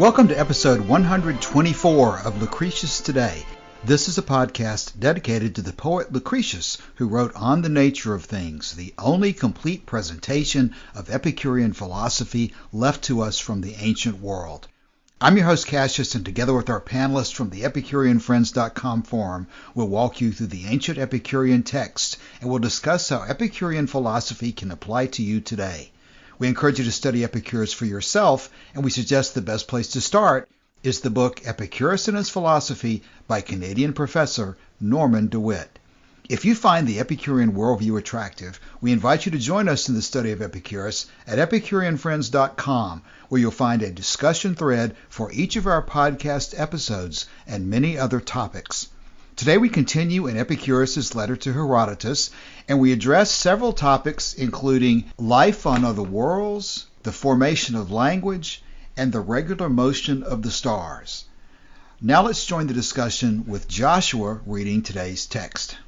Welcome to episode 124 of Lucretius Today. This is a podcast dedicated to the poet Lucretius, who wrote On the Nature of Things, the only complete presentation of Epicurean philosophy left to us from the ancient world. I'm your host Cassius, and together with our panelists from the EpicureanFriends.com forum, we'll walk you through the ancient Epicurean texts and we'll discuss how Epicurean philosophy can apply to you today. We encourage you to study Epicurus for yourself, and we suggest the best place to start is the book Epicurus and His Philosophy by Canadian professor Norman DeWitt. If you find the Epicurean worldview attractive, we invite you to join us in the study of Epicurus at EpicureanFriends.com, where you'll find a discussion thread for each of our podcast episodes and many other topics. Today we continue in Epicurus' letter to Herodotus, and we address several topics including life on other worlds, the formation of language, and the regular motion of the stars. Now let's join the discussion with Joshua reading today's text.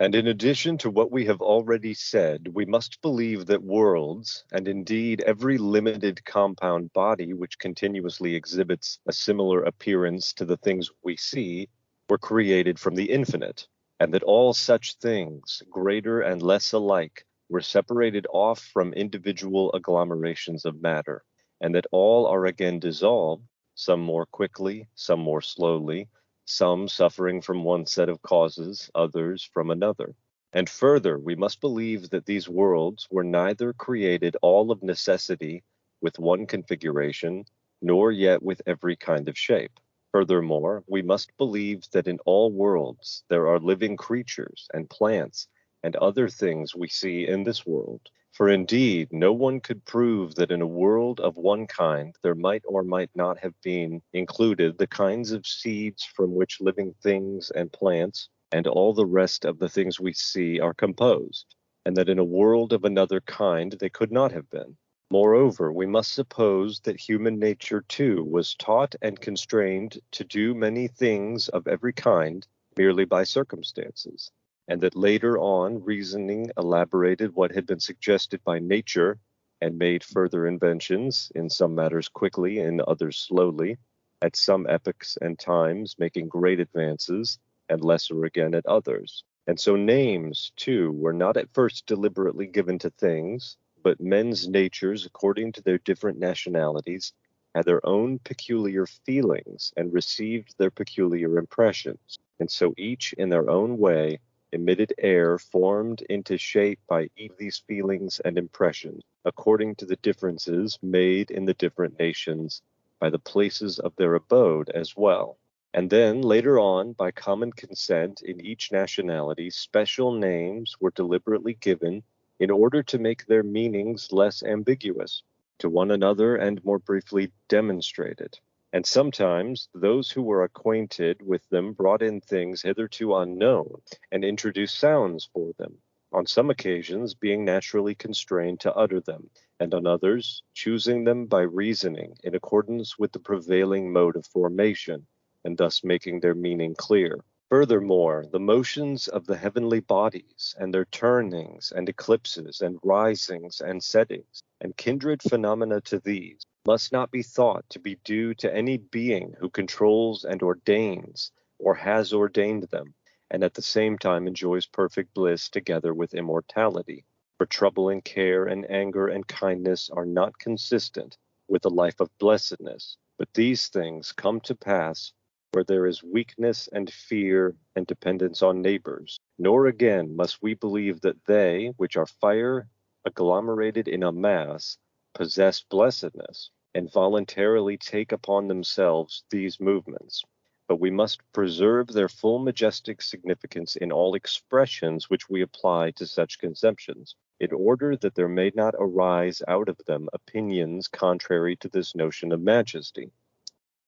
And in addition to what we have already said, we must believe that worlds, and indeed every limited compound body which continuously exhibits a similar appearance to the things we see, were created from the infinite, and that all such things, greater and less alike, were separated off from individual agglomerations of matter, and that all are again dissolved, some more quickly, some more slowly, some suffering from one set of causes, others from another. And further, we must believe that these worlds were neither created all of necessity with one configuration, nor yet with every kind of shape. Furthermore, we must believe that in all worlds there are living creatures and plants and other things we see in this world. For indeed, no one could prove that in a world of one kind there might or might not have been included the kinds of seeds from which living things and plants and all the rest of the things we see are composed, and that in a world of another kind they could not have been. Moreover, we must suppose that human nature too was taught and constrained to do many things of every kind merely by circumstances, and that later on reasoning elaborated what had been suggested by nature and made further inventions, in some matters quickly, in others slowly, at some epochs and times making great advances, and lesser again at others. And so names, too, were not at first deliberately given to things, but men's natures, according to their different nationalities, had their own peculiar feelings and received their peculiar impressions. And so each in their own way emitted air formed into shape by each of these feelings and impressions, according to the differences made in the different nations by the places of their abode as well. And then, later on, by common consent in each nationality, special names were deliberately given in order to make their meanings less ambiguous, to one another and more briefly demonstrated. And sometimes those who were acquainted with them brought in things hitherto unknown and introduced sounds for them, on some occasions being naturally constrained to utter them, and on others choosing them by reasoning in accordance with the prevailing mode of formation, and thus making their meaning clear. Furthermore, the motions of the heavenly bodies, and their turnings and eclipses and risings and settings, and kindred phenomena to these, must not be thought to be due to any being who controls and ordains, or has ordained them, and at the same time enjoys perfect bliss together with immortality. For trouble and care and anger and kindness are not consistent with a life of blessedness, but these things come to pass where there is weakness and fear and dependence on neighbors. Nor again must we believe that they, which are fire agglomerated in a mass, possess blessedness, and voluntarily take upon themselves these movements. But we must preserve their full majestic significance in all expressions which we apply to such conceptions, in order that there may not arise out of them opinions contrary to this notion of majesty.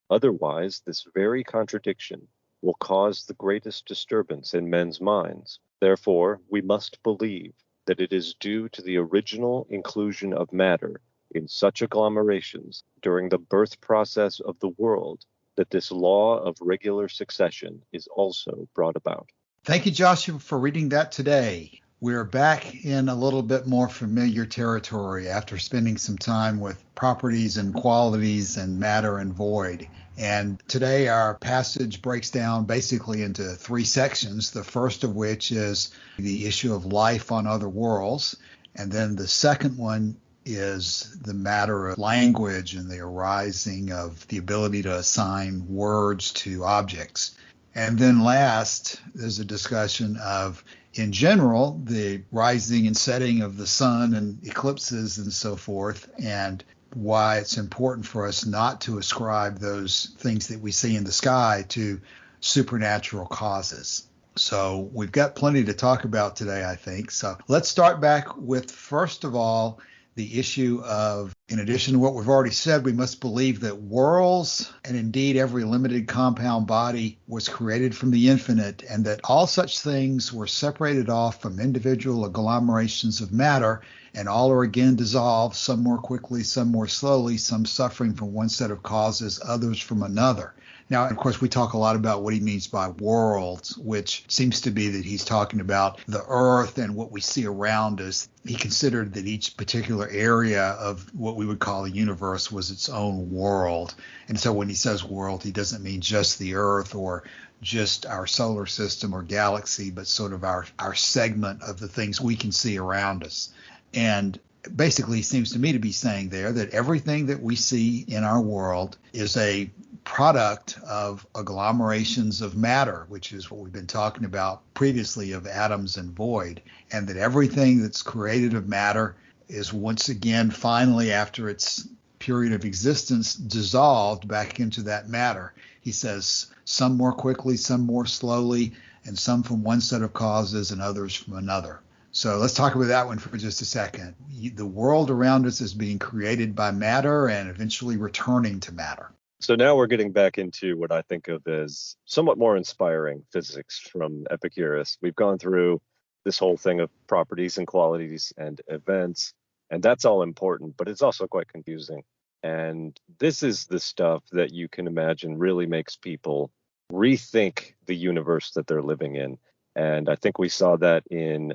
Otherwise, this very contradiction will cause the greatest disturbance in men's minds. Therefore, we must believe that it is due to the original inclusion of matter in such agglomerations during the birth process of the world that this law of regular succession is also brought about. Thank you, Joshua, for reading that today. We're back in a little bit more familiar territory after spending some time with properties and qualities and matter and void. And today our passage breaks down basically into three sections, the first of which is the issue of life on other worlds. And then the second one is the matter of language and the arising of the ability to assign words to objects. And then last, there's a discussion of, in general, the rising and setting of the sun and eclipses and so forth, and why it's important for us not to ascribe those things that we see in the sky to supernatural causes. So we've got plenty to talk about today, I think. So let's start back with, first of all, the issue of, in addition to what we've already said, we must believe that worlds and indeed every limited compound body was created from the infinite, and that all such things were separated off from individual agglomerations of matter, and all are again dissolved, some more quickly, some more slowly, some suffering from one set of causes, others from another. Now, of course, we talk a lot about what he means by worlds, which seems to be that he's talking about the earth and what we see around us. He considered that each particular area of what we would call the universe was its own world. And so when he says world, he doesn't mean just the earth or just our solar system or galaxy, but sort of our segment of the things we can see around us. And basically, he seems to me to be saying there that everything that we see in our world is a product of agglomerations of matter, which is what we've been talking about previously of atoms and void, and that everything that's created of matter is once again, finally, after its period of existence, dissolved back into that matter. He says some more quickly, some more slowly, and some from one set of causes and others from another. So let's talk about that one for just a second. The world around us is being created by matter and eventually returning to matter. So now we're getting back into what I think of as somewhat more inspiring physics from Epicurus. We've gone through this whole thing of properties and qualities and events, and that's all important, but it's also quite confusing. And this is the stuff that you can imagine really makes people rethink the universe that they're living in. And I think we saw that in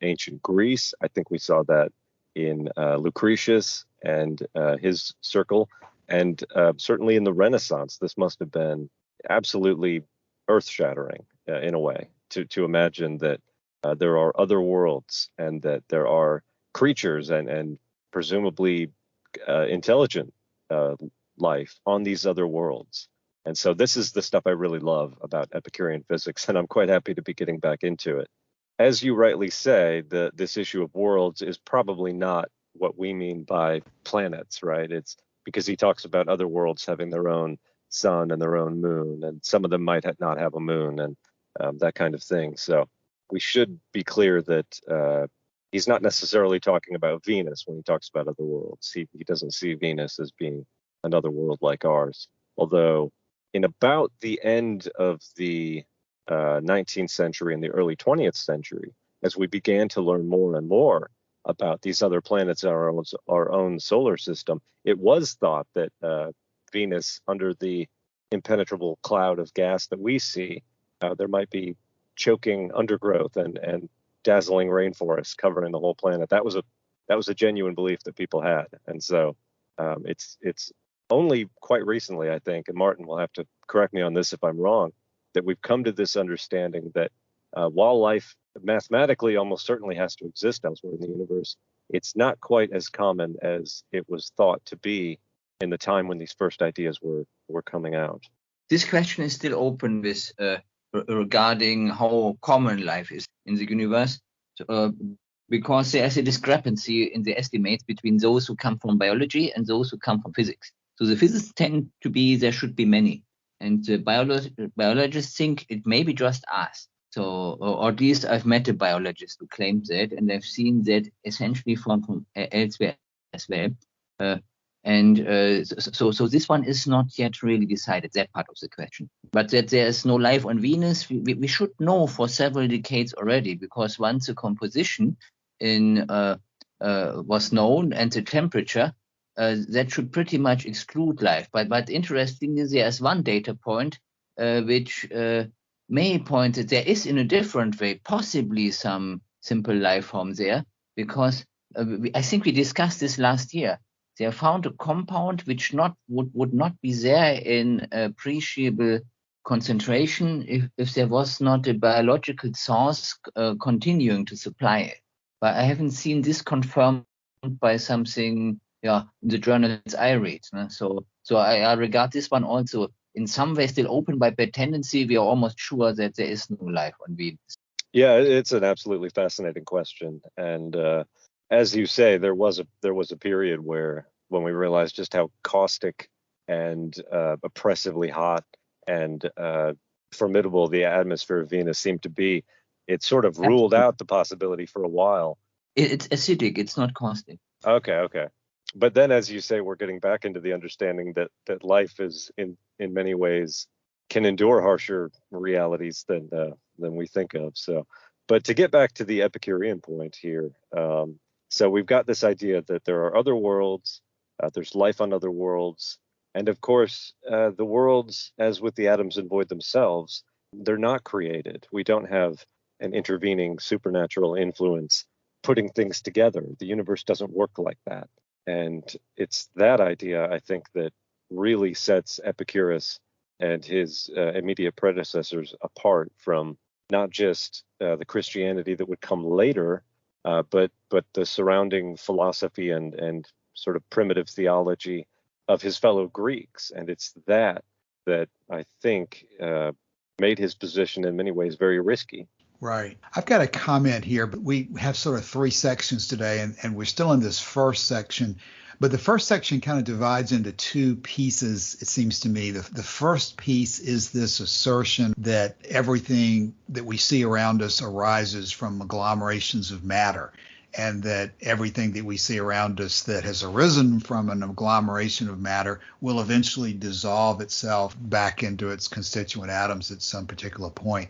ancient Greece. I think we saw that in Lucretius and his circle. And certainly in the Renaissance, this must have been absolutely earth-shattering in a way, to imagine that there are other worlds and that there are creatures and presumably intelligent life on these other worlds. And so this is the stuff I really love about Epicurean physics, and I'm quite happy to be getting back into it. As you rightly say, this issue of worlds is probably not what we mean by planets, right? It's because he talks about other worlds having their own sun and their own moon, and some of them might not have a moon and that kind of thing. So we should be clear that he's not necessarily talking about Venus when he talks about other worlds. He doesn't see Venus as being another world like ours. Although in about the end of the 19th century and the early 20th century, as we began to learn more and more about these other planets in our own solar system, it was thought that Venus, under the impenetrable cloud of gas that we see, there might be choking undergrowth and dazzling rainforests covering the whole planet. That was a genuine belief that people had, and so it's only quite recently, I think, and Martin will have to correct me on this if I'm wrong, that we've come to this understanding that while life mathematically almost certainly has to exist elsewhere in the universe, it's not quite as common as it was thought to be in the time when these first ideas were coming out. This question is still open with regarding how common life is in the universe, because there is a discrepancy in the estimates between those who come from biology and those who come from physics. So the physicists tend to be there should be many, and the biologists think it may be just us. So, or at least I've met a biologist who claimed that, and I've seen that essentially from elsewhere as well. So this one is not yet really decided, that part of the question. But that there is no life on Venus, we should know for several decades already, because once the composition was known and the temperature, that should pretty much exclude life. But interestingly, there is one data point which may point that there is, in a different way, possibly some simple life form there, because I think we discussed this last year. They have found a compound which would not be there in appreciable concentration if there was not a biological source continuing to supply it. But I haven't seen this confirmed by something in the journals I read. So I regard this one also in some way still open. By tendency, we are almost sure that there is no life on Venus. Yeah, it's an absolutely fascinating question. And as you say, there was a period when we realized just how caustic and oppressively hot and formidable the atmosphere of Venus seemed to be. It sort of ruled out the possibility for a while. It's acidic. It's not caustic. Okay. But then, as you say, we're getting back into the understanding that life is in many ways can endure harsher realities than we think of. So, but to get back to the Epicurean point here, so we've got this idea that there are other worlds, there's life on other worlds, and of course, the worlds, as with the atoms and void themselves, they're not created. We don't have an intervening supernatural influence putting things together. The universe doesn't work like that. And it's that idea, I think, that really sets Epicurus and his immediate predecessors apart from not just the Christianity that would come later, but the surrounding philosophy and sort of primitive theology of his fellow Greeks. And it's that I think made his position in many ways very risky. Right. I've got a comment here, but we have sort of three sections today, and we're still in this first section. But the first section kind of divides into two pieces, it seems to me. The first piece is this assertion that everything that we see around us arises from agglomerations of matter, and that everything that we see around us that has arisen from an agglomeration of matter will eventually dissolve itself back into its constituent atoms at some particular point.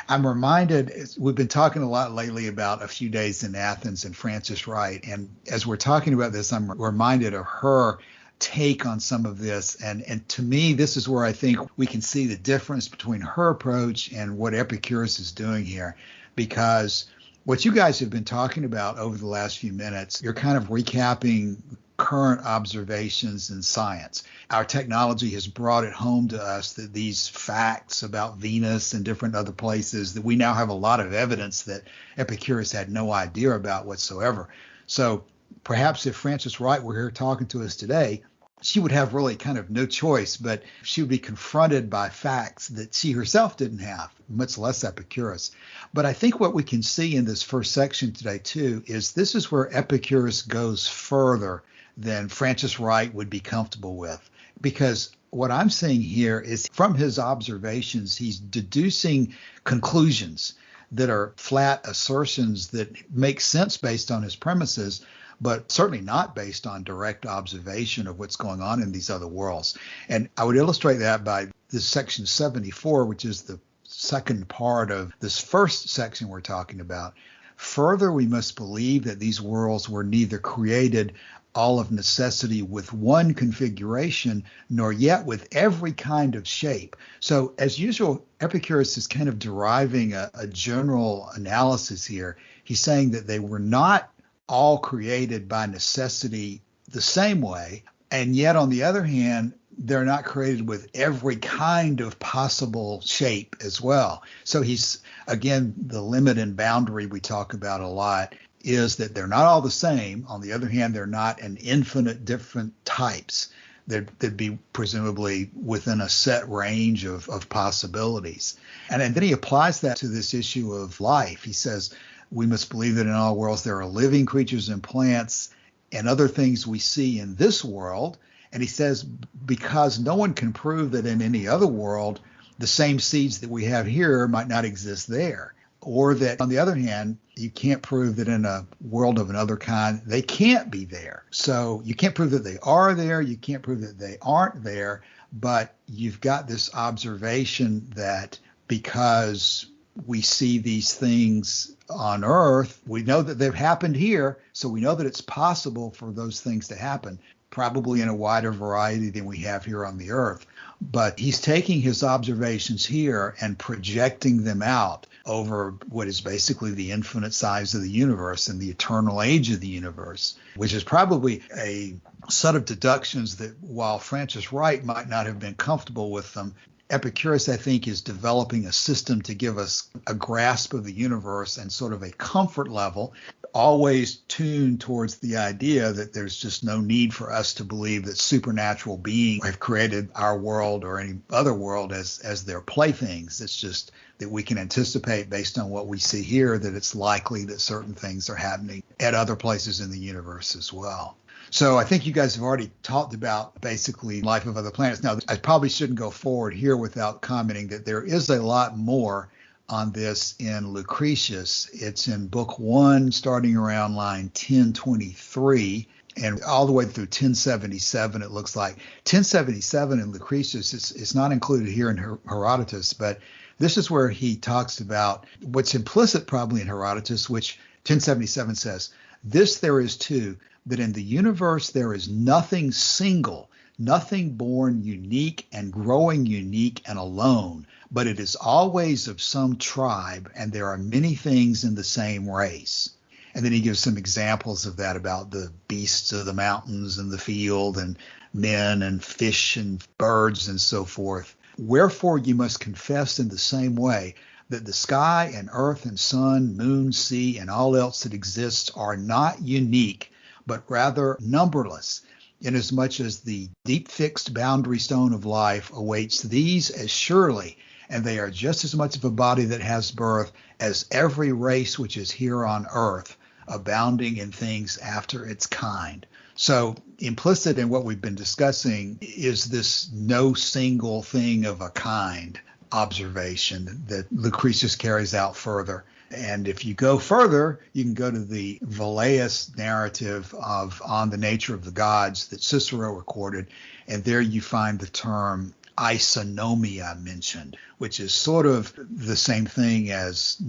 I'm reminded, we've been talking a lot lately about A Few Days in Athens and Frances Wright, and as we're talking about this, I'm reminded of her take on some of this, and to me, this is where I think we can see the difference between her approach and what Epicurus is doing here, because what you guys have been talking about over the last few minutes, you're kind of recapping current observations in science. Our technology has brought it home to us that these facts about Venus and different other places, that we now have a lot of evidence that Epicurus had no idea about whatsoever. So perhaps if Frances Wright were here talking to us today, she would have really kind of no choice, but she would be confronted by facts that she herself didn't have, much less Epicurus. But I think what we can see in this first section today, too, is this is where Epicurus goes further than Frances Wright would be comfortable with. Because what I'm seeing here is from his observations, he's deducing conclusions that are flat assertions that make sense based on his premises, but certainly not based on direct observation of what's going on in these other worlds. And I would illustrate that by this section 74, which is the second part of this first section we're talking about. Further, we must believe that these worlds were neither created all of necessity with one configuration, nor yet with every kind of shape. So as usual, Epicurus is kind of deriving a general analysis here. He's saying that they were not all created by necessity the same way, and yet on the other hand, they're not created with every kind of possible shape as well. So he's, again, the limit and boundary we talk about a lot is that they're not all the same. On the other hand, they're not an infinite different types. They'd be presumably within a set range of possibilities. And then he applies that to this issue of life. He says, we must believe that in all worlds there are living creatures and plants and other things we see in this world. And he says, because no one can prove that in any other world, the same seeds that we have here might not exist there. Or that, on the other hand, you can't prove that in a world of another kind, they can't be there. So you can't prove that they are there. You can't prove that they aren't there. But you've got this observation that because we see these things on Earth, we know that they've happened here, so we know that it's possible for those things to happen. probably in a wider variety than we have here on the earth. But he's taking his observations here and projecting them out over what is basically the infinite size of the universe and the eternal age of the universe, which is probably a set of deductions that, while Francis Wright might not have been comfortable with them, Epicurus, I think, is developing a system to give us a grasp of the universe and sort of a comfort level, always tuned towards the idea that there's just no need for us to believe that supernatural beings have created our world or any other world as their playthings. It's just that we can anticipate based on what we see here that it's likely that certain things are happening at other places in the universe as well. So I think you guys have already talked about basically life of other planets. Now, I probably shouldn't go forward here without commenting that there is a lot more on this in Lucretius. It's in book 1, starting around line 1023, and all the way through 1077, it looks like. 1077 in Lucretius, it's not included here in Herodotus, but this is where he talks about what's implicit probably in Herodotus, which 1077 says, "This there is too, that in the universe there is nothing single, nothing born unique and growing unique and alone, but it is always of some tribe, and there are many things in the same race." And then he gives some examples of that about the beasts of the mountains and the field and men and fish and birds and so forth. "Wherefore you must confess in the same way that the sky and earth and sun, moon, sea, and all else that exists are not unique, but rather numberless, inasmuch as the deep fixed boundary stone of life awaits these as surely, and they are just as much of a body that has birth as every race which is here on earth, abounding in things after its kind." So implicit in what we've been discussing is this no single thing of a kind observation that Lucretius carries out further. And if you go further, you can go to the Velleius narrative of On the Nature of the Gods that Cicero recorded, and there you find the term isonomia mentioned, which is sort of the same thing as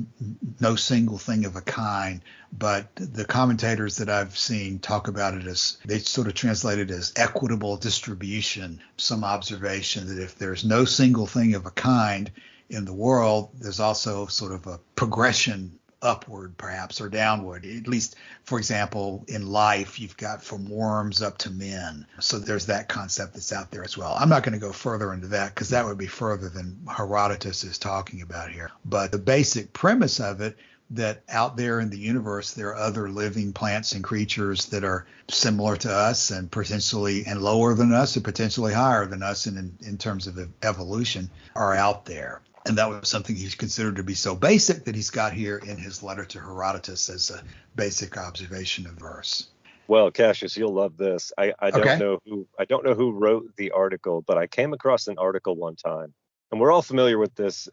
no single thing of a kind, but the commentators that I've seen talk about it as, they sort of translate it as equitable distribution, some observation that if there's no single thing of a kind in the world, there's also sort of a progression upward perhaps or downward. At least, for example, in life, you've got from worms up to men. So there's that concept that's out there as well. I'm not going to go further into that because that would be further than Herodotus is talking about here. But the basic premise of it, that out there in the universe, there are other living plants and creatures that are similar to us and potentially and lower than us and potentially higher than us in terms of evolution, are out there. And that was something he's considered to be so basic that he's got here in his letter to Herodotus as a basic observation of verse. Well, Cassius, you'll love this. I Okay. don't know who wrote the article, but I came across an article one time, and we're all familiar with this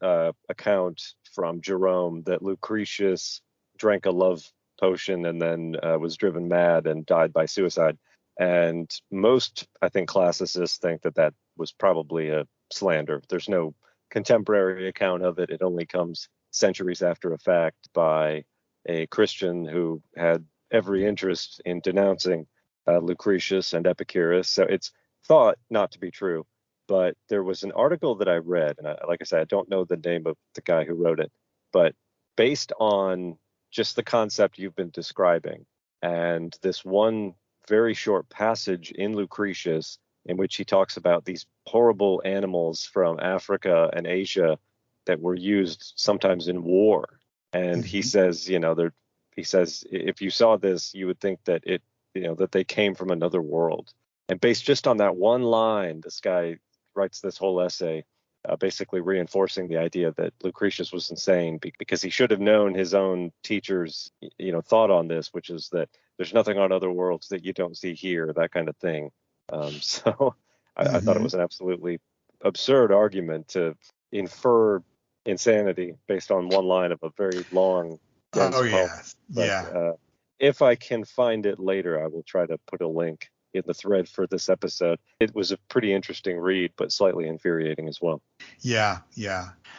account from Jerome that Lucretius drank a love potion and then was driven mad and died by suicide. And most, I think, classicists think that that was probably a slander. There's no contemporary account of it. It only comes centuries after a fact by a Christian who had every interest in denouncing Lucretius and Epicurus. So it's thought not to be true. But there was an article that I read, and like I said, I don't know the name of the guy who wrote it, but based on just the concept you've been describing and this one very short passage in Lucretius in which he talks about these horrible animals from Africa and Asia that were used sometimes in war. And he says, he says, if you saw this, you would think that that they came from another world. And based just on that one line, this guy writes this whole essay, basically reinforcing the idea that Lucretius was insane because he should have known his own teachers, thought on this, which is that there's nothing on other worlds that you don't see here, that kind of thing. So I thought it was an absolutely absurd argument to infer insanity based on one line of a very long, dense poem. But, if I can find it later, I will try to put a link in the thread for this episode. It was a pretty interesting read, but slightly infuriating as well. Yeah.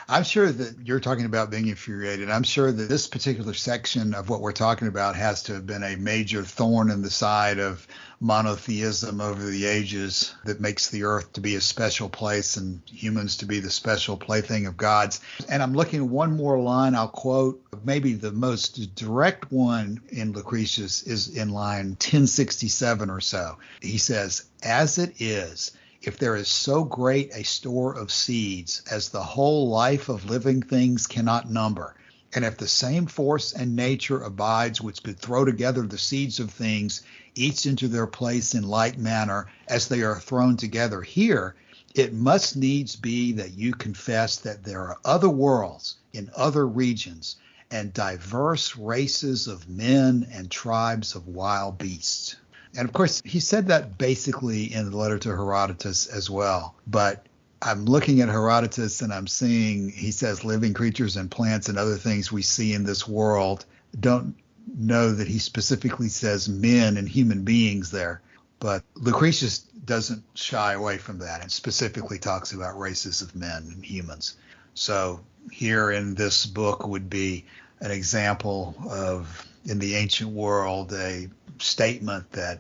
I'm sure that you're talking about being infuriated. I'm sure that this particular section of what we're talking about has to have been a major thorn in the side of monotheism over the ages that makes the earth to be a special place and humans to be the special plaything of gods. And I'm looking at one more line I'll quote. Maybe the most direct one in Lucretius is in line 1067 or so. He says, "As it is, if there is so great a store of seeds as the whole life of living things cannot number, and if the same force and nature abides which could throw together the seeds of things, each into their place in like manner as they are thrown together here, it must needs be that you confess that there are other worlds in other regions, and diverse races of men and tribes of wild beasts." And of course, he said that basically in the letter to Herodotus as well. But I'm looking at Herodotus and I'm seeing, he says, living creatures and plants and other things we see in this world. Don't know that he specifically says men and human beings there. But Lucretius doesn't shy away from that and specifically talks about races of men and humans. So here in this book would be an example of, in the ancient world, a statement that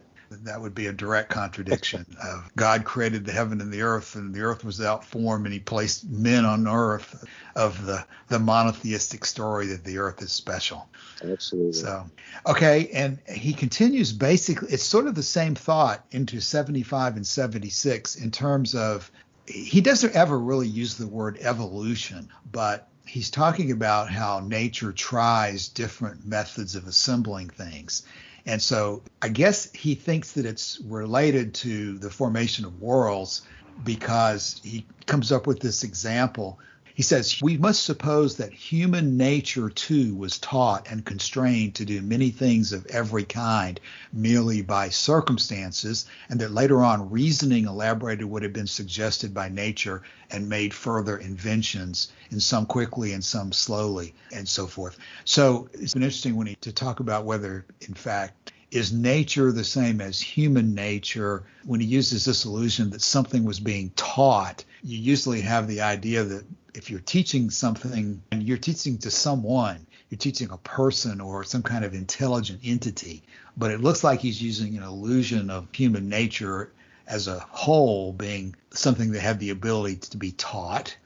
would be a direct contradiction of God created the heaven and the earth was without form, and he placed men on earth, of the monotheistic story that the earth is special. Absolutely. So, okay, and he continues basically, it's sort of the same thought into 75 and 76 in terms of, he doesn't ever really use the word evolution, but he's talking about how nature tries different methods of assembling things. And so I guess he thinks that it's related to the formation of worlds because he comes up with this example. He says, "We must suppose that human nature too was taught and constrained to do many things of every kind merely by circumstances, and that later on reasoning elaborated what had been suggested by nature and made further inventions, in some quickly and some slowly," and so forth. So it's been interesting to talk about whether, in fact, is nature the same as human nature. When he uses this illusion that something was being taught, you usually have the idea that if you're teaching something and you're teaching to someone, you're teaching a person or some kind of intelligent entity. But it looks like he's using an illusion of human nature as a whole being something that had the ability to be taught,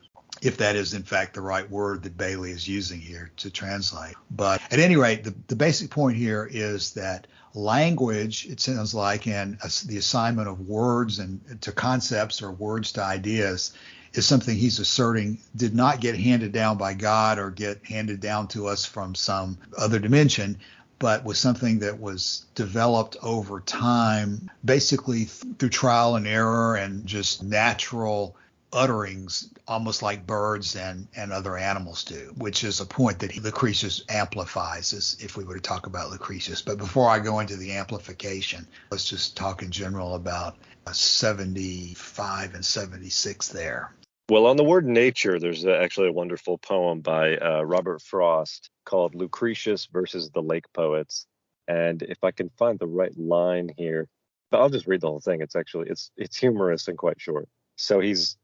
if that is in fact the right word that Bailey is using here to translate. But at any rate, the basic point here is that language, it sounds like, and the assignment of words and to concepts or words to ideas is something he's asserting did not get handed down by God or get handed down to us from some other dimension, but was something that was developed over time, basically through trial and error and just natural utterings, almost like birds and other animals do, which is a point that Lucretius amplifies, as if we were to talk about Lucretius. But before I go into the amplification, let's just talk in general about 75 and 76 there. Well, on the word nature, there's actually a wonderful poem by Robert Frost called Lucretius versus the Lake Poets. And if I can find the right line here, but I'll just read the whole thing. It's humorous and quite short. So he's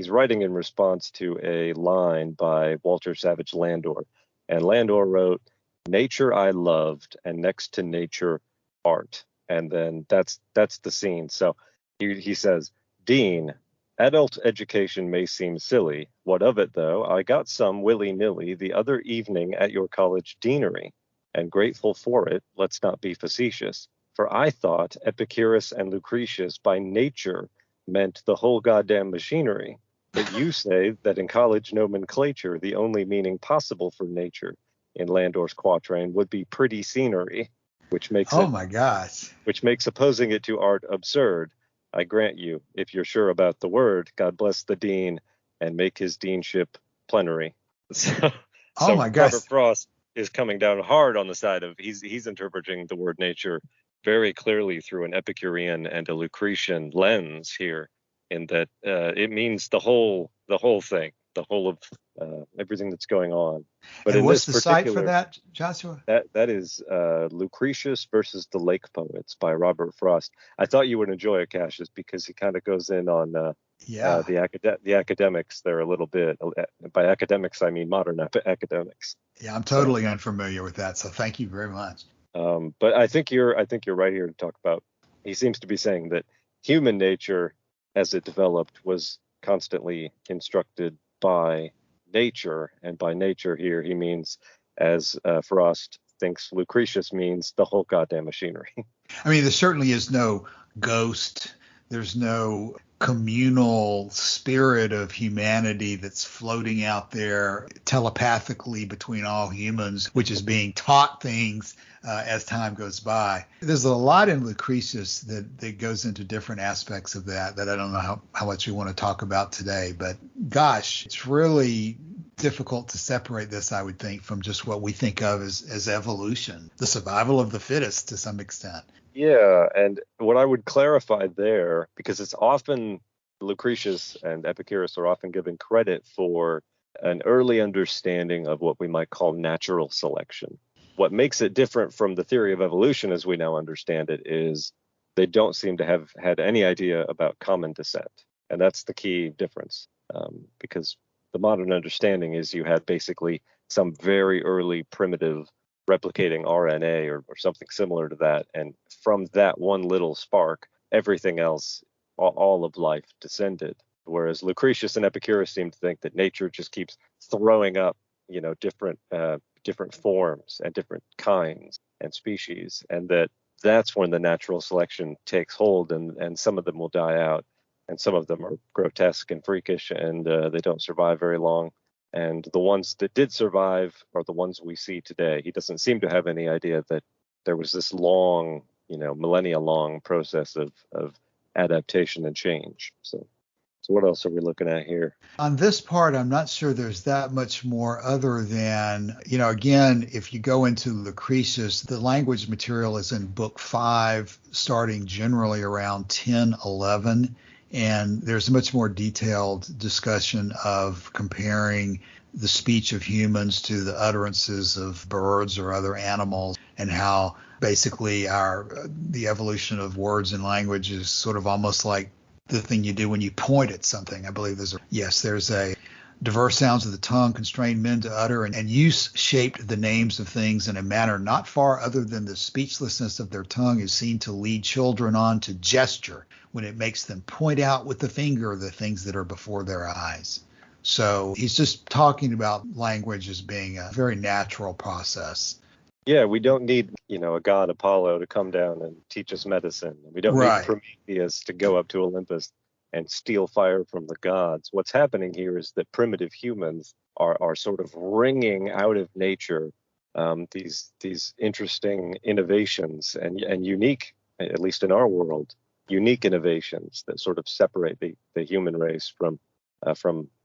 writing in response to a line by Walter Savage Landor. And Landor wrote, "Nature I loved, and next to nature, art." And then that's the scene. So he says, "Dean, adult education may seem silly. What of it, though? I got some willy-nilly the other evening at your college deanery, and grateful for it, let's not be facetious. For I thought Epicurus and Lucretius by nature meant the whole goddamn machinery. But you say that in college nomenclature, the only meaning possible for nature in Landor's quatrain would be pretty scenery, which makes which makes opposing it to art absurd. I grant you, if you're sure about the word, God bless the dean and make his deanship plenary." So Robert Frost is coming down hard on the side of he's interpreting the word nature very clearly through an Epicurean and a Lucretian lens here, in that it means the whole thing, the whole of everything that's going on. But and what's the site for that, Joshua? That is Lucretius versus the Lake Poets by Robert Frost. I thought you would enjoy it, Cassius, because he kind of goes in on Yeah. The academics, they're a little bit, by academics, I mean modern academics. Yeah, I'm totally unfamiliar with that. So thank you very much. But I think you're right here to talk about. He seems to be saying that human nature, as it developed, was constantly instructed by nature, and by nature here he means, as Frost thinks Lucretius means, the whole goddamn machinery. I mean, there certainly is no ghost. There's no communal spirit of humanity that's floating out there telepathically between all humans, which is being taught things as time goes by. There's a lot in Lucretius that goes into different aspects of that I don't know how much we want to talk about today. But gosh, it's really difficult to separate this, I would think, from just what we think of as evolution, the survival of the fittest to some extent. Yeah, and what I would clarify there, because it's often Lucretius and Epicurus are often given credit for an early understanding of what we might call natural selection. What makes it different from the theory of evolution as we now understand it is they don't seem to have had any idea about common descent. And that's the key difference, because the modern understanding is you had basically some very early primitive replicating RNA or something similar to that. And from that one little spark, everything else, all of life descended. Whereas Lucretius and Epicurus seem to think that nature just keeps throwing up, different forms and different kinds and species, and that's when the natural selection takes hold, and some of them will die out, and some of them are grotesque and freakish, and they don't survive very long. And the ones that did survive are the ones we see today. He doesn't seem to have any idea that there was this long, millennia-long process of adaptation and change. So what else are we looking at here? On this part, I'm not sure there's that much more other than, again, if you go into Lucretius, the language material is in book 5, starting generally around 1011. And there's a much more detailed discussion of comparing the speech of humans to the utterances of birds or other animals, and how basically the evolution of words and language is sort of almost like the thing you do when you point at something. I believe there's a diverse sounds of the tongue constrain men to utter, and use shaped the names of things in a manner not far other than the speechlessness of their tongue is seen to lead children on to gesture when it makes them point out with the finger the things that are before their eyes. So he's just talking about language as being a very natural process. Yeah, we don't need, a god Apollo to come down and teach us medicine. We don't need Prometheus to go up to Olympus and steal fire from the gods. What's happening here is that primitive humans are sort of wringing out of nature these interesting innovations and unique, at least in our world, unique innovations that sort of separate the human race from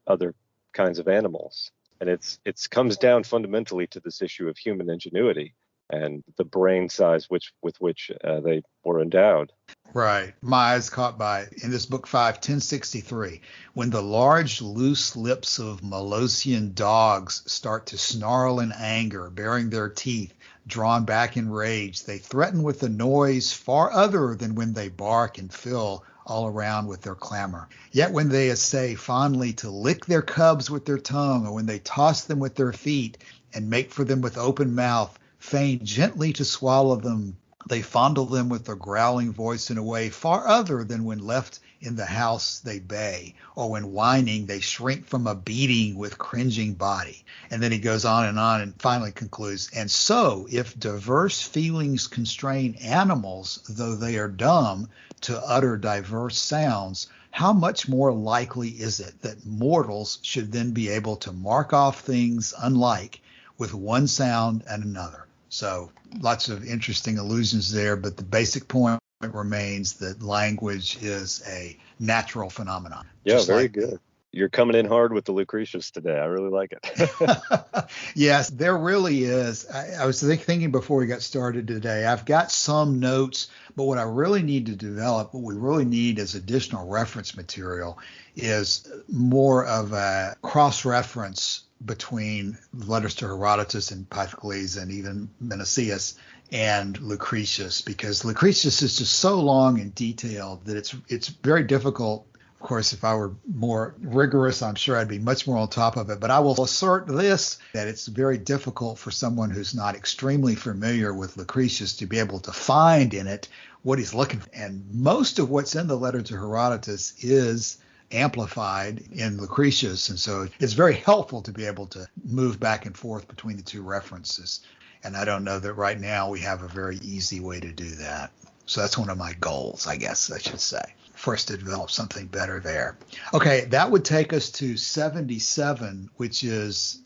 other kinds of animals. And it comes down fundamentally to this issue of human ingenuity and the brain size with which they were endowed. Right. My eyes caught by, in this book 5, 1063, when the large loose lips of Molossian dogs start to snarl in anger, baring their teeth, drawn back in rage, they threaten with a noise far other than when they bark and fill all around with their clamor. Yet when they essay fondly to lick their cubs with their tongue, or when they toss them with their feet and make for them with open mouth, feign gently to swallow them, they fondle them with their growling voice in a way far other than when left in the house they bay, or when whining they shrink from a beating with cringing body. And then he goes on and finally concludes, and so if diverse feelings constrain animals, though they are dumb, to utter diverse sounds, how much more likely is it that mortals should then be able to mark off things unlike with one sound and another? So lots of interesting allusions there, but the basic point remains that language is a natural phenomenon. Yeah, very good. You're coming in hard with the Lucretius today. I really like it. Yes, there really is. I was thinking before we got started today, I've got some notes, but what I really need to develop, what we really need as additional reference material, is more of a cross-reference between letters to Herodotus and Pythagoras and even Menicius and Lucretius, because Lucretius is just so long and detailed that it's very difficult Of course, if I were more rigorous, I'm sure I'd be much more on top of it. But I will assert this, that it's very difficult for someone who's not extremely familiar with Lucretius to be able to find in it what he's looking for. And most of what's in the letter to Herodotus is amplified in Lucretius. And so it's very helpful to be able to move back and forth between the two references. And I don't know that right now we have a very easy way to do that. So that's one of my goals, I guess I should say, for us to develop something better there. Okay, that would take us to 77, which is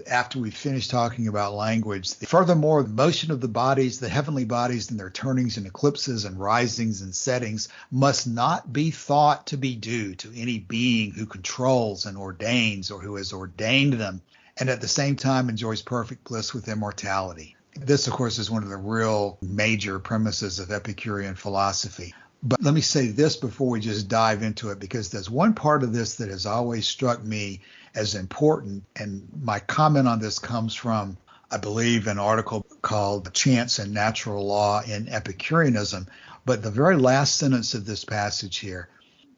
after we finish talking about language. Furthermore, the motion of the bodies, the heavenly bodies and their turnings and eclipses and risings and settings must not be thought to be due to any being who controls and ordains or who has ordained them, and at the same time enjoys perfect bliss with immortality. This, of course, is one of the real major premises of Epicurean philosophy. But let me say this before we just dive into it, because there's one part of this that has always struck me as important. And my comment on this comes from, I believe, an article called Chance and Natural Law in Epicureanism. But the very last sentence of this passage here,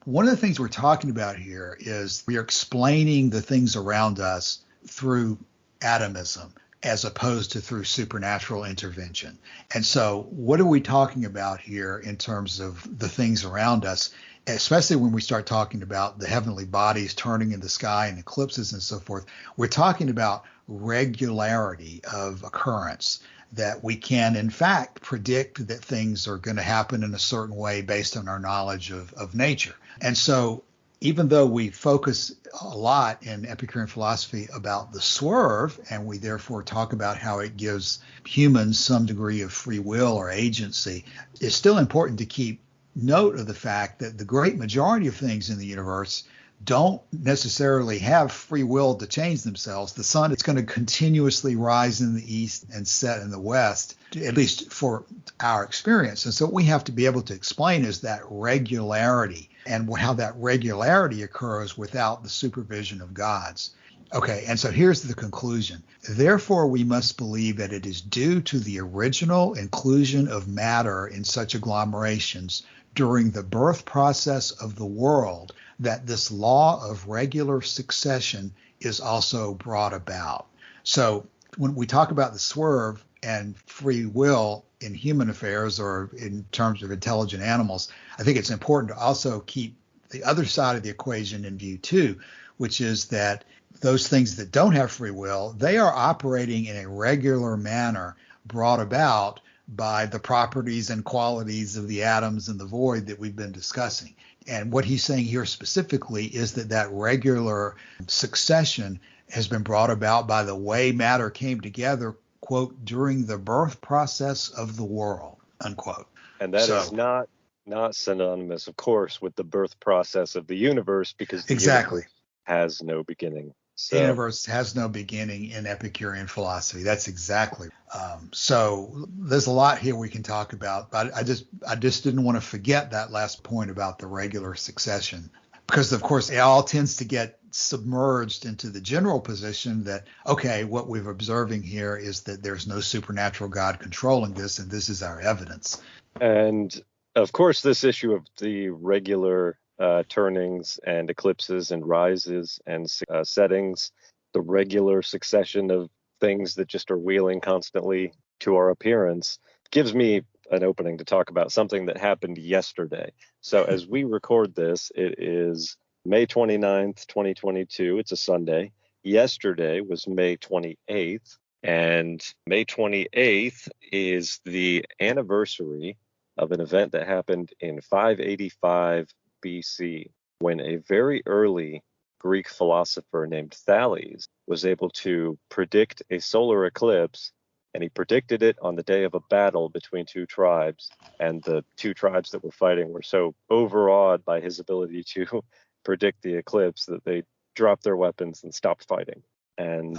one of the things we're talking about here is we are explaining the things around us through atomism, as opposed to through supernatural intervention. And so what are we talking about here in terms of the things around us, especially when we start talking about the heavenly bodies turning in the sky and eclipses and so forth? We're talking about regularity of occurrence, that we can, in fact, predict that things are going to happen in a certain way based on our knowledge of nature. And so even though we focus a lot in Epicurean philosophy about the swerve, and we therefore talk about how it gives humans some degree of free will or agency, it's still important to keep note of the fact that the great majority of things in the universe don't necessarily have free will to change themselves. The sun is going to continuously rise in the east and set in the west, at least for our experience. And so what we have to be able to explain is that regularity and how that regularity occurs without the supervision of gods. Okay, and so here's the conclusion. Therefore, we must believe that it is due to the original inclusion of matter in such agglomerations during the birth process of the world that this law of regular succession is also brought about. So when we talk about the swerve and free will in human affairs or in terms of intelligent animals, I think it's important to also keep the other side of the equation in view too, which is that those things that don't have free will, they are operating in a regular manner brought about by the properties and qualities of the atoms and the void that we've been discussing. And what he's saying here specifically is that that regular succession has been brought about by the way matter came together, quote, during the birth process of the world, unquote. And that is not synonymous, of course, with the birth process of the universe, because the universe has no beginning. So the universe has no beginning in Epicurean philosophy. That's exactly. So there's a lot here we can talk about, but I just didn't want to forget that last point about the regular succession, because of course it all tends to get submerged into the general position that, okay, what we're observing here is that there's no supernatural God controlling this, and this is our evidence. And of course, this issue of the regular turnings and eclipses and rises and settings, the regular succession of things that just are wheeling constantly to our appearance, gives me an opening to talk about something that happened yesterday. So as we record this, it is May 29th, 2022. It's a Sunday. Yesterday was May 28th, and May 28th is the anniversary of an event that happened in 585 BC, when a very early Greek philosopher named Thales was able to predict a solar eclipse, and he predicted it on the day of a battle between two tribes, and the two tribes that were fighting were so overawed by his ability to predict the eclipse that they dropped their weapons and stopped fighting. And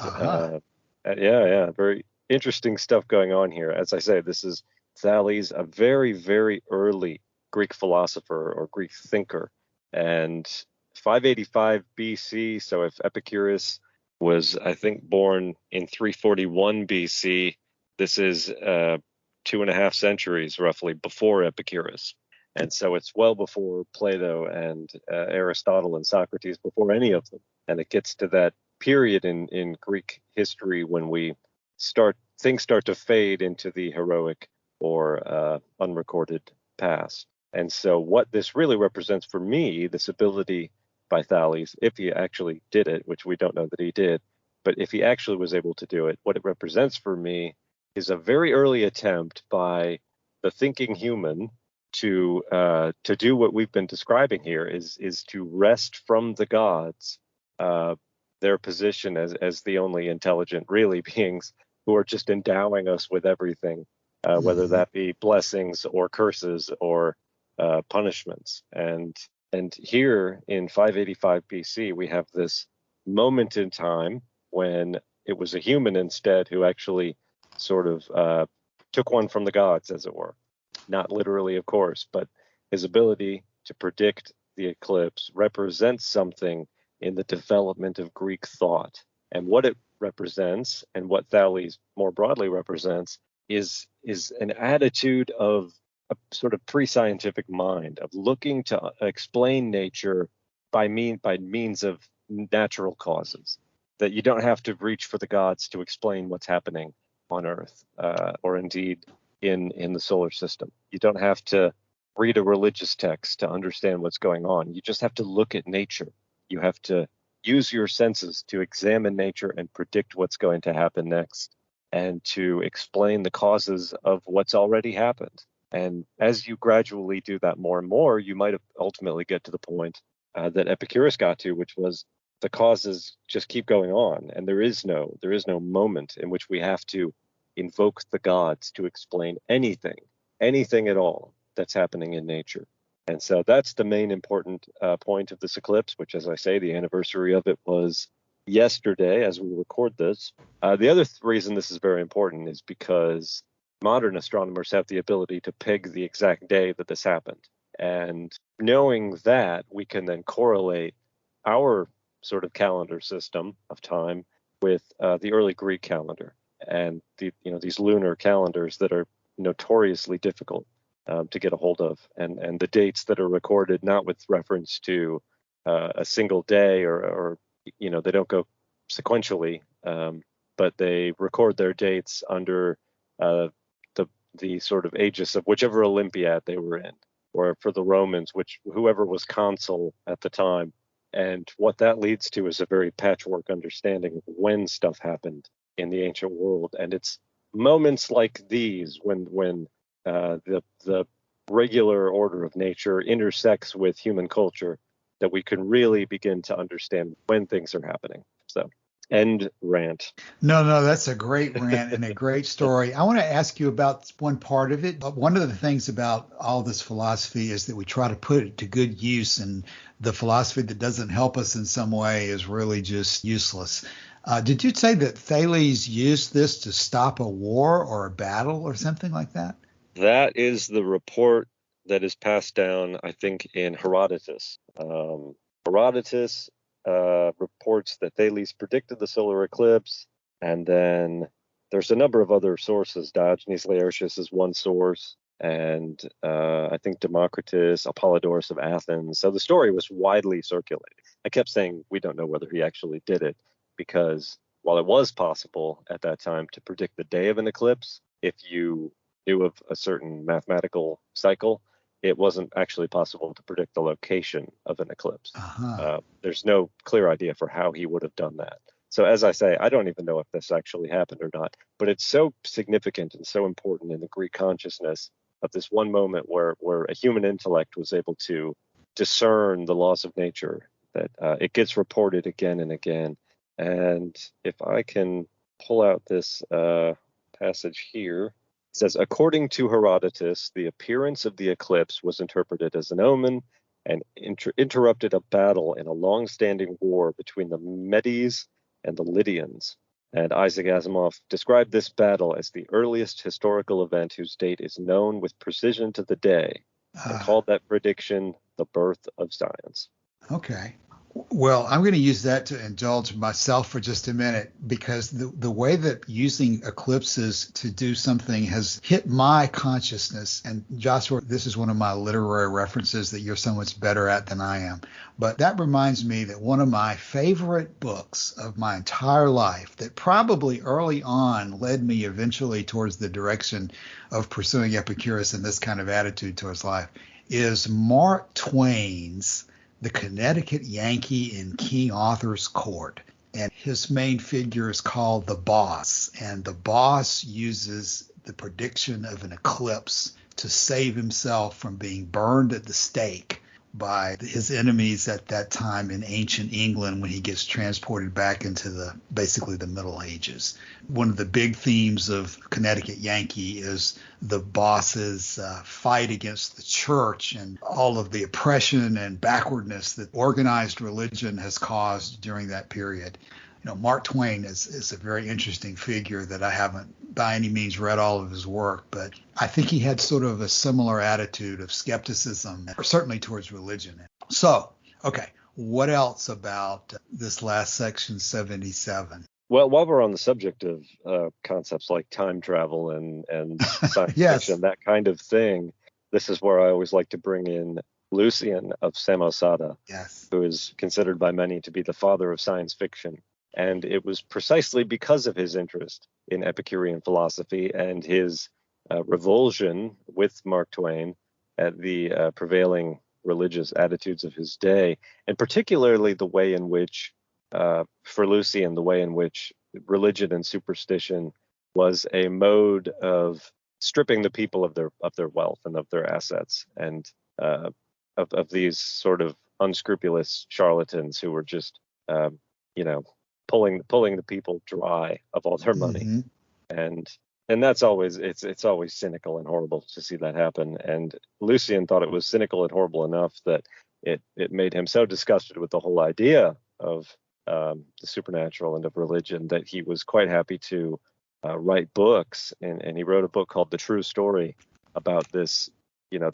very interesting stuff going on here. As I say, this is Thales, a very, very early Greek philosopher or Greek thinker, and 585 BC. So if Epicurus was, I think, born in 341 BC, this is 2.5 centuries roughly before Epicurus. And so it's well before Plato and Aristotle and Socrates, before any of them. And it gets to that period in Greek history when things start to fade into the heroic or unrecorded past. And so what this really represents for me, this ability by Thales, if he actually did it, which we don't know that he did, but if he actually was able to do it, what it represents for me is a very early attempt by the thinking human to do what we've been describing here, is to wrest from the gods their position as the only intelligent, really, beings who are just endowing us with everything, whether that be blessings or curses or punishments. And here in 585 BC, we have this moment in time when it was a human instead who actually sort of took one from the gods, as it were. Not literally, of course, but his ability to predict the eclipse represents something in the development of Greek thought. And what it represents, and what Thales more broadly represents, is an attitude of a sort of pre-scientific mind, of looking to explain nature by means of natural causes. That you don't have to reach for the gods to explain what's happening on Earth, or indeed in the solar system. You don't have to read a religious text to understand what's going on. You just have to look at nature. You have to use your senses to examine nature and predict what's going to happen next, and to explain the causes of what's already happened. And as you gradually do that more and more, you might ultimately get to the point that Epicurus got to, which was the causes just keep going on, and there is no moment in which we have to invoke the gods to explain anything at all that's happening in nature. And so that's the main important point of this eclipse, which, as I say, the anniversary of it was yesterday as we record this. The other reason this is very important is because modern astronomers have the ability to peg the exact day that this happened. And knowing that, we can then correlate our sort of calendar system of time with the early Greek calendar and these lunar calendars that are notoriously difficult to get a hold of, and the dates that are recorded not with reference to a single day or they don't go sequentially, but they record their dates under the sort of aegis of whichever Olympiad they were in, or for the Romans, whoever was consul at the time. And what that leads to is a very patchwork understanding of when stuff happened in the ancient world. And it's moments like these when the regular order of nature intersects with human culture that we can really begin to understand when things are happening. So, end rant. No, that's a great rant and a great story. I want to ask you about one part of it. One of the things about all this philosophy is that we try to put it to good use, and the philosophy that doesn't help us in some way is really just useless. Did you say that Thales used this to stop a war or a battle or something like that? That is the report that is passed down, I think, in Herodotus. Herodotus reports that Thales predicted the solar eclipse, and then there's a number of other sources. Diogenes Laertius is one source, and I think Democritus, Apollodorus of Athens. So the story was widely circulated. I kept saying we don't know whether he actually did it, because while it was possible at that time to predict the day of an eclipse, if you knew of a certain mathematical cycle, it wasn't actually possible to predict the location of an eclipse. There's no clear idea for how he would have done that. So as I say, I don't even know if this actually happened or not, but it's so significant and so important in the Greek consciousness of this one moment where a human intellect was able to discern the laws of nature, that it gets reported again and again. And if I can pull out this passage here, it says, according to Herodotus, the appearance of the eclipse was interpreted as an omen and interrupted a battle in a long-standing war between the Medes and the Lydians. And Isaac Asimov described this battle as the earliest historical event whose date is known with precision to the day, and called that prediction the birth of science. Okay. Well, I'm going to use that to indulge myself for just a minute, because the way that using eclipses to do something has hit my consciousness. And Joshua, this is one of my literary references that you're so much better at than I am. But that reminds me that one of my favorite books of my entire life, that probably early on led me eventually towards the direction of pursuing Epicurus and this kind of attitude towards life, is Mark Twain's The Connecticut Yankee in King Arthur's Court. And his main figure is called the Boss. And the Boss uses the prediction of an eclipse to save himself from being burned at the stake by his enemies at that time in ancient England when he gets transported back into basically the Middle Ages. One of the big themes of Connecticut Yankee is the boss's fight against the church and all of the oppression and backwardness that organized religion has caused during that period. Mark Twain is a very interesting figure that I haven't by any means read all of his work, but I think he had sort of a similar attitude of skepticism, or certainly towards religion. So, okay, what else about this last section, 77? Well, while we're on the subject of concepts like time travel and science yes. fiction, that kind of thing, this is where I always like to bring in Lucian of Samosata, yes, who is considered by many to be the father of science fiction. And it was precisely because of his interest in Epicurean philosophy and his revulsion with Mark Twain at the prevailing religious attitudes of his day, and particularly the way in which, for Lucian, the way in which religion and superstition was a mode of stripping the people of their wealth and of their assets, and of these sort of unscrupulous charlatans who were just, pulling the people dry of all their money. Mm-hmm. And that's always it's always cynical and horrible to see that happen. And Lucian thought it was cynical and horrible enough that it made him so disgusted with the whole idea of the supernatural and of religion that he was quite happy to write books. And he wrote a book called The True Story about this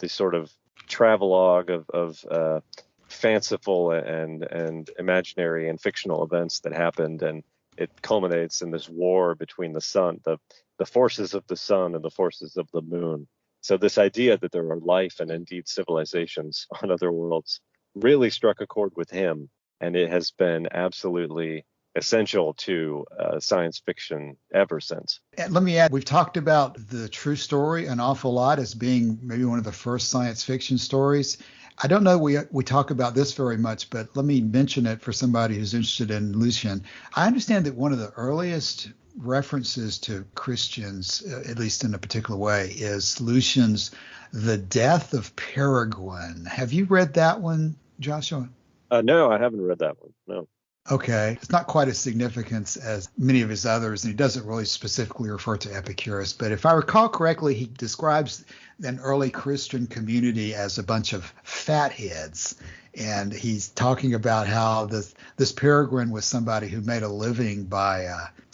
sort of travelogue of fanciful and imaginary and fictional events that happened, and it culminates in this war between the sun, the forces of the sun and the forces of the moon. So this idea that there are life and indeed civilizations on other worlds really struck a chord with him, and it has been absolutely essential to science fiction ever since. And let me add, we've talked about The True Story an awful lot as being maybe one of the first science fiction stories. I don't know we talk about this very much, but let me mention it for somebody who's interested in Lucian. I understand that one of the earliest references to Christians, at least in a particular way, is Lucian's The Death of Peregrine. Have you read that one, Joshua? No, I haven't read that one. No. Okay. It's not quite as significant as many of his others, and he doesn't really specifically refer to Epicurus. But if I recall correctly, he describes an early Christian community as a bunch of fatheads. And he's talking about how this Peregrine was somebody who made a living by,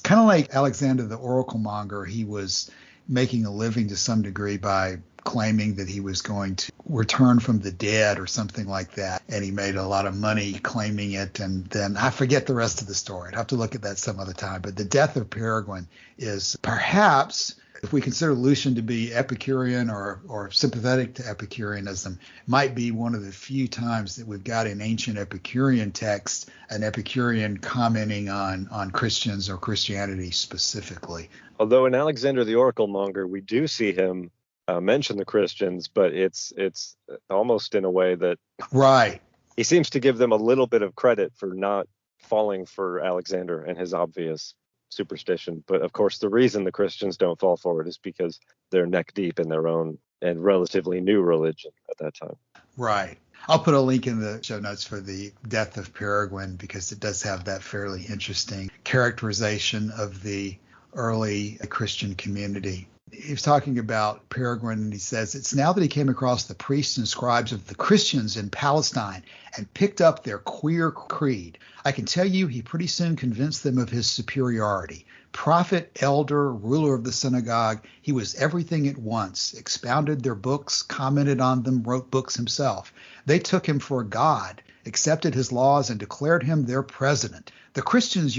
kind of like Alexander the Oracle Monger, he was making a living to some degree by claiming that he was going to return from the dead or something like that. And he made a lot of money claiming it. And then I forget the rest of the story. I'd have to look at that some other time. But The Death of Peregrine is perhaps, if we consider Lucian to be Epicurean or sympathetic to Epicureanism, might be one of the few times that we've got in ancient Epicurean texts an Epicurean commenting on Christians or Christianity specifically. Although in Alexander the Oracle Monger, we do see him mention the Christians, but it's almost in a way that right. He seems to give them a little bit of credit for not falling for Alexander and his obvious superstition. But of course, the reason the Christians don't fall for it is because they're neck deep in their own and relatively new religion at that time. Right. I'll put a link in the show notes for The Death of Peregrine because it does have that fairly interesting characterization of the early Christian community. He was talking about Peregrine, and he says, it's now that he came across the priests and scribes of the Christians in Palestine and picked up their queer creed. I can tell you he pretty soon convinced them of his superiority. Prophet, elder, ruler of the synagogue, he was everything at once, expounded their books, commented on them, wrote books himself. They took him for a god, accepted his laws, and declared him their president. The Christians,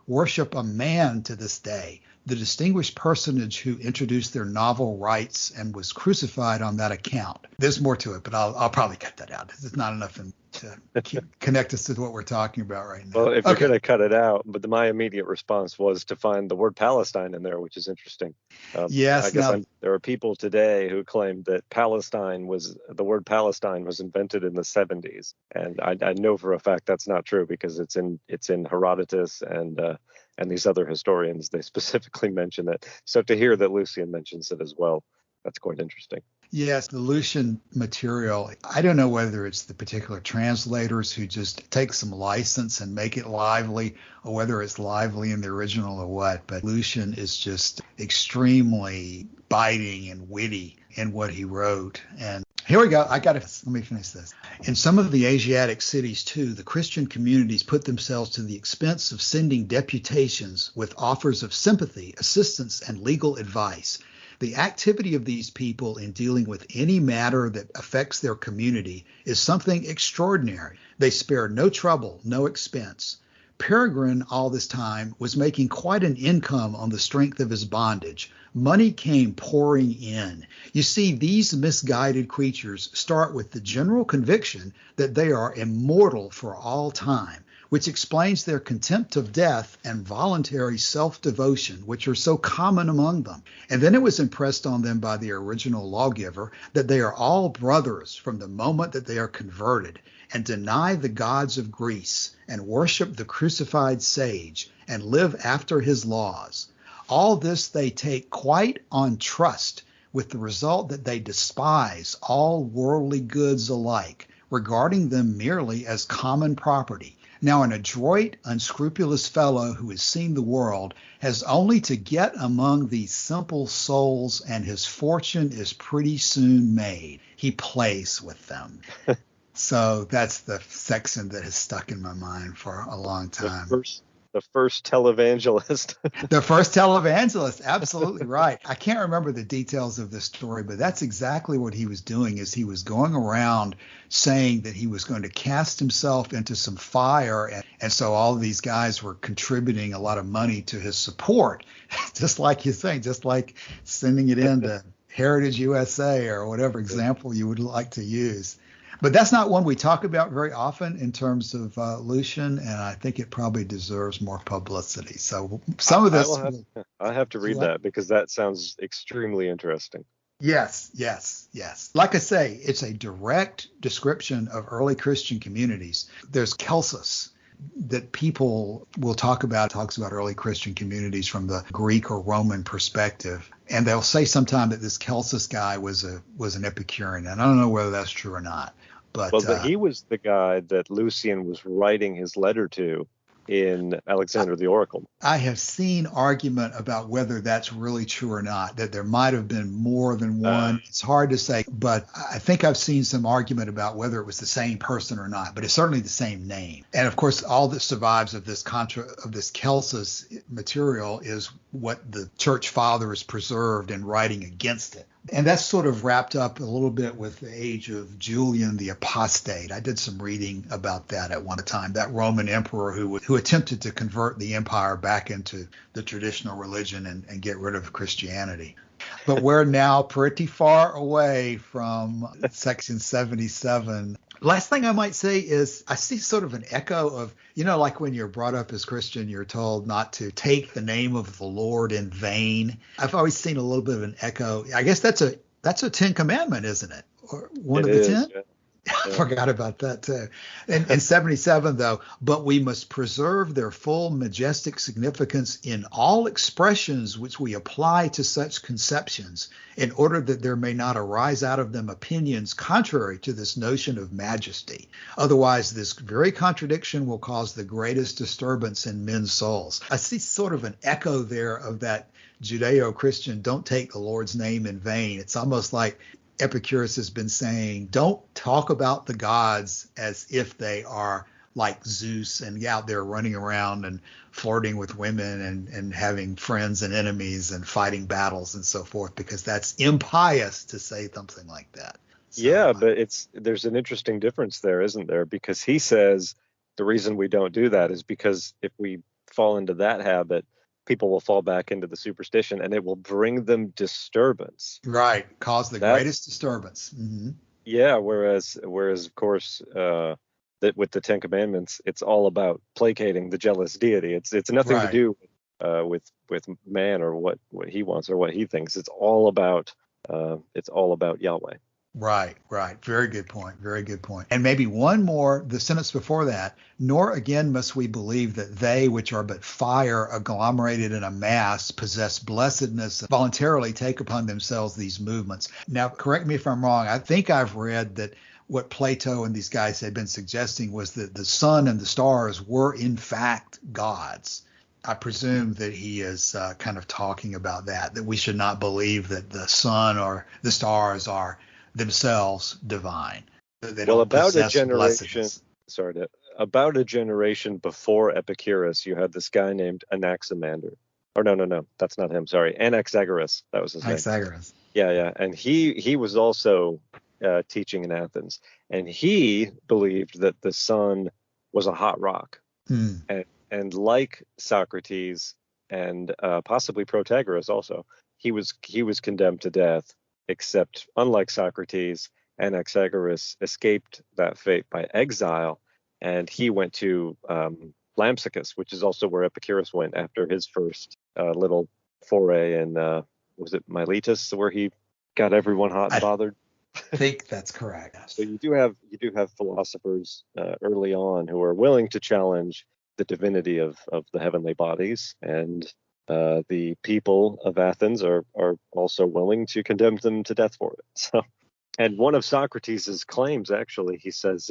worship a man to this day, the distinguished personage who introduced their novel rights and was crucified on that account. There's more to it, but I'll probably cut that out. It's not enough to connect us to what we're talking about right now. Well, if you're going to cut it out, but my immediate response was to find the word Palestine in there, which is interesting. Yes. I guess there are people today who claim that the word Palestine was invented in the 70s. And I know for a fact that's not true, because it's in Herodotus and these other historians. They specifically mention it. So to hear that Lucian mentions it as well, that's quite interesting. Yes, the Lucian material, I don't know whether it's the particular translators who just take some license and make it lively, or whether it's lively in the original or what, but Lucian is just extremely biting and witty in what he wrote. And here we go. Let me finish this. In some of the Asiatic cities, too, the Christian communities put themselves to the expense of sending deputations with offers of sympathy, assistance, and legal advice. The activity of these people in dealing with any matter that affects their community is something extraordinary. They spare no trouble, no expense. Peregrine, all this time, was making quite an income on the strength of his bondage. Money came pouring in. You see, these misguided creatures start with the general conviction that they are immortal for all time, which explains their contempt of death and voluntary self-devotion, which are so common among them. And then it was impressed on them by the original lawgiver that they are all brothers from the moment that they are converted, and deny the gods of Greece, and worship the crucified sage, and live after his laws. All this they take quite on trust, with the result that they despise all worldly goods alike, regarding them merely as common property. Now, an adroit, unscrupulous fellow who has seen the world has only to get among these simple souls, and his fortune is pretty soon made. He plays with them. So that's the section that has stuck in my mind for a long time. The first televangelist. The first televangelist, absolutely right. I can't remember the details of this story, but that's exactly what he was doing. Is he was going around saying that he was going to cast himself into some fire, and so all of these guys were contributing a lot of money to his support, just like you're saying, just like sending it into Heritage USA or whatever example you would like to use. But that's not one we talk about very often in terms of Lucian, and I think it probably deserves more publicity. So some of this... I have to read that, because that sounds extremely interesting. Yes. Like I say, it's a direct description of early Christian communities. There's Celsus that people will talks about early Christian communities from the Greek or Roman perspective. And they'll say sometime that this Celsus guy was an Epicurean. And I don't know whether that's true or not. But he was the guy that Lucian was writing his letter to in Alexander the Oracle. I have seen argument about whether that's really true or not, that there might have been more than one. It's hard to say, but I think I've seen some argument about whether it was the same person or not, but it's certainly the same name. And of course, all that survives of this Celsus material is what the church fathers preserved in writing against it. And that's sort of wrapped up a little bit with the age of Julian the Apostate. I did some reading about that at one time, that Roman emperor who attempted to convert the empire back into the traditional religion and get rid of Christianity. But we're now pretty far away from section 77. Last thing I might say is I see sort of an echo of, like when you're brought up as Christian, you're told not to take the name of the Lord in vain. I've always seen a little bit of an echo. I guess that's a 10 commandment, isn't it? Or one of the 10? Yeah. I forgot about that too. In 77, though, but we must preserve their full majestic significance in all expressions which we apply to such conceptions, in order that there may not arise out of them opinions contrary to this notion of majesty. Otherwise, this very contradiction will cause the greatest disturbance in men's souls. I see sort of an echo there of that Judeo-Christian, don't take the Lord's name in vain. It's almost like Epicurus has been saying, don't talk about the gods as if they are like Zeus and out there running around and flirting with women and having friends and enemies and fighting battles and so forth, because that's impious to say something like that. Yeah, but there's an interesting difference there, isn't there? Because he says the reason we don't do that is because if we fall into that habit, people will fall back into the superstition and it will bring them disturbance. Right. Cause the greatest disturbance. Mm-hmm. Yeah. Whereas of course, that with the Ten Commandments, it's all about placating the jealous deity. It's nothing to do with man or what he wants or what he thinks. It's all about Yahweh. Right. Very good point. And maybe one more, the sentence before that, nor again must we believe that they which are but fire agglomerated in a mass possess blessedness, voluntarily take upon themselves these movements. Now, correct me if I'm wrong. I think I've read that what Plato and these guys had been suggesting was that the sun and the stars were in fact gods. I presume that he is kind of talking about that we should not believe that the sun or the stars are themselves divine. About a generation before Epicurus, you had this guy named Anaximander. Or no, that's not him. Sorry, Anaxagoras. That was his name. Anaxagoras. Yeah, and he was also teaching in Athens, and he believed that the sun was a hot rock, and like Socrates and possibly Protagoras also, he was condemned to death. Except, unlike Socrates, Anaxagoras escaped that fate by exile, and he went to Lampsacus, which is also where Epicurus went after his first little foray in, was it Miletus, where he got everyone hot and bothered? I think that's correct. So you do have philosophers early on who are willing to challenge the divinity of the heavenly bodies, and the people of Athens are also willing to condemn them to death for it. So, and one of Socrates' claims, actually, he says,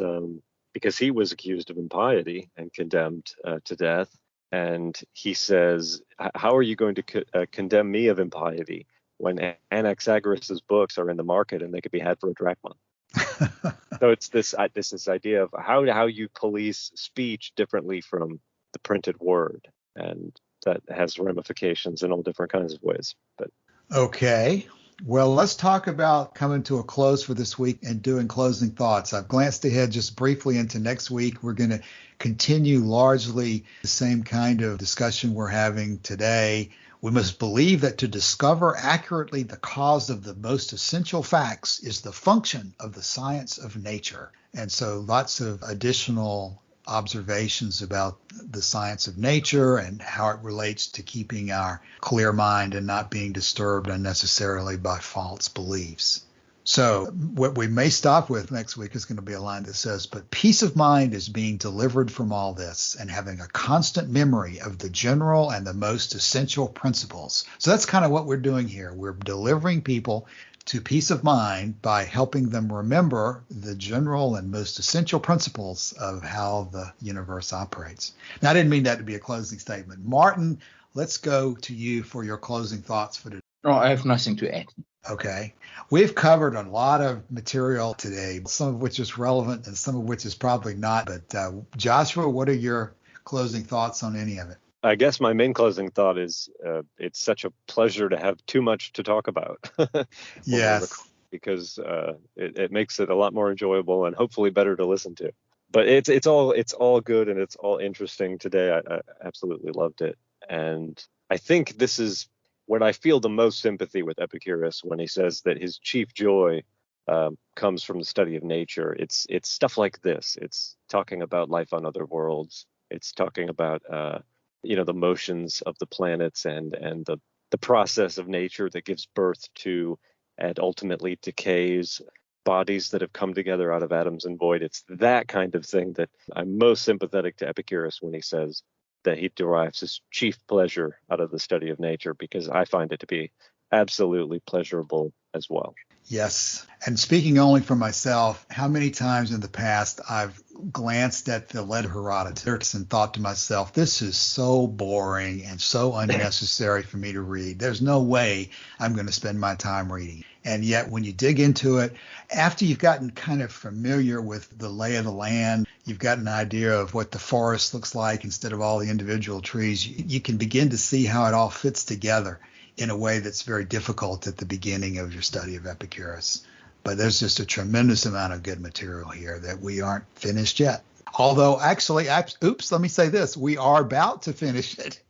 because he was accused of impiety and condemned to death, and he says, how are you going to condemn me of impiety when Anaxagoras' books are in the market and they could be had for a drachma? So it's this idea of how you police speech differently from the printed word, and that has ramifications in all different kinds of ways. But okay, well, let's talk about coming to a close for this week and doing closing thoughts. I've glanced ahead just briefly into next week. We're going to continue largely the same kind of discussion we're having today. We must believe that to discover accurately the cause of the most essential facts is the function of the science of nature. And so lots of additional observations about the science of nature and how it relates to keeping our clear mind and not being disturbed unnecessarily by false beliefs. So what we may stop with next week is going to be a line that says, but peace of mind is being delivered from all this and having a constant memory of the general and the most essential principles. So that's kind of what we're doing here. We're delivering people to peace of mind by helping them remember the general and most essential principles of how the universe operates. Now, I didn't mean that to be a closing statement. Martin, let's go to you for your closing thoughts for today. No, I have nothing to add. Okay. We've covered a lot of material today, some of which is relevant and some of which is probably not. But Joshua, what are your closing thoughts on any of it? I guess my main closing thought is it's such a pleasure to have too much to talk about. Yes. Because it makes it a lot more enjoyable and hopefully better to listen to. But it's all good and it's all interesting today. I absolutely loved it. And I think this is when I feel the most sympathy with Epicurus when he says that his chief joy comes from the study of nature. It's stuff like this. It's talking about life on other worlds. It's talking about the motions of the planets and the process of nature that gives birth to and ultimately decays bodies that have come together out of atoms and void. It's that kind of thing that I'm most sympathetic to Epicurus when he says that he derives his chief pleasure out of the study of nature, because I find it to be absolutely pleasurable as well. Yes. And speaking only for myself, how many times in the past I've glanced at the letter Herodotus and thought to myself, this is so boring and so unnecessary for me to read. There's no way I'm going to spend my time reading. And yet when you dig into it, after you've gotten kind of familiar with the lay of the land, you've got an idea of what the forest looks like instead of all the individual trees, you can begin to see how it all fits together in a way that's very difficult at the beginning of your study of Epicurus. But there's just a tremendous amount of good material here that we aren't finished yet. Although actually, let me say this. We are about to finish it.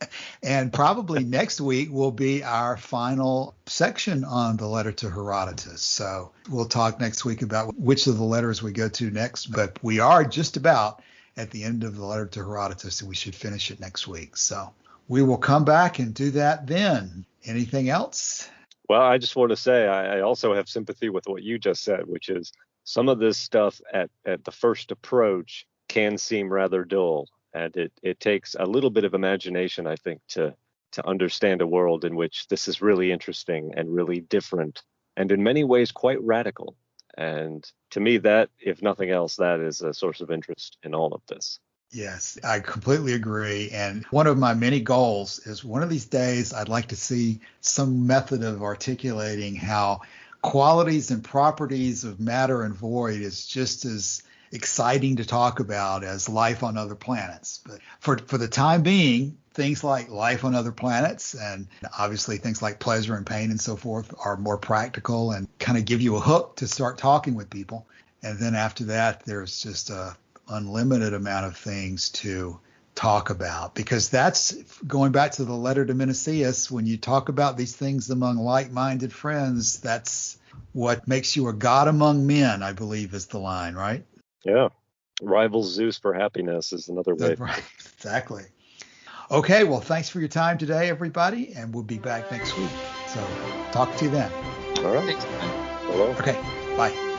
And probably next week will be our final section on the letter to Herodotus. So we'll talk next week about which of the letters we go to next. But we are just about at the end of the letter to Herodotus, and we should finish it next week. So we will come back and do that then. Anything else? Well, I just want to say I also have sympathy with what you just said, which is some of this stuff at the first approach can seem rather dull. And it takes a little bit of imagination, I think, to understand a world in which this is really interesting and really different and in many ways quite radical. And to me, that, if nothing else, that is a source of interest in all of this. Yes, I completely agree. And one of my many goals is one of these days I'd like to see some method of articulating how qualities and properties of matter and void is just as exciting to talk about as life on other planets. But for the time being, things like life on other planets and obviously things like pleasure and pain and so forth are more practical and kind of give you a hook to start talking with people. And then after that, there's just a unlimited amount of things to talk about, because that's going back to the letter to Menicius. When you talk about these things among like-minded friends, that's what makes you a god among men, I believe is the line, right? Yeah. Rivals Zeus for happiness is another way. Right. Exactly. Okay. Well, thanks for your time today, everybody. And we'll be back next week. So talk to you then. All right. Thanks. Hello. Okay. Bye.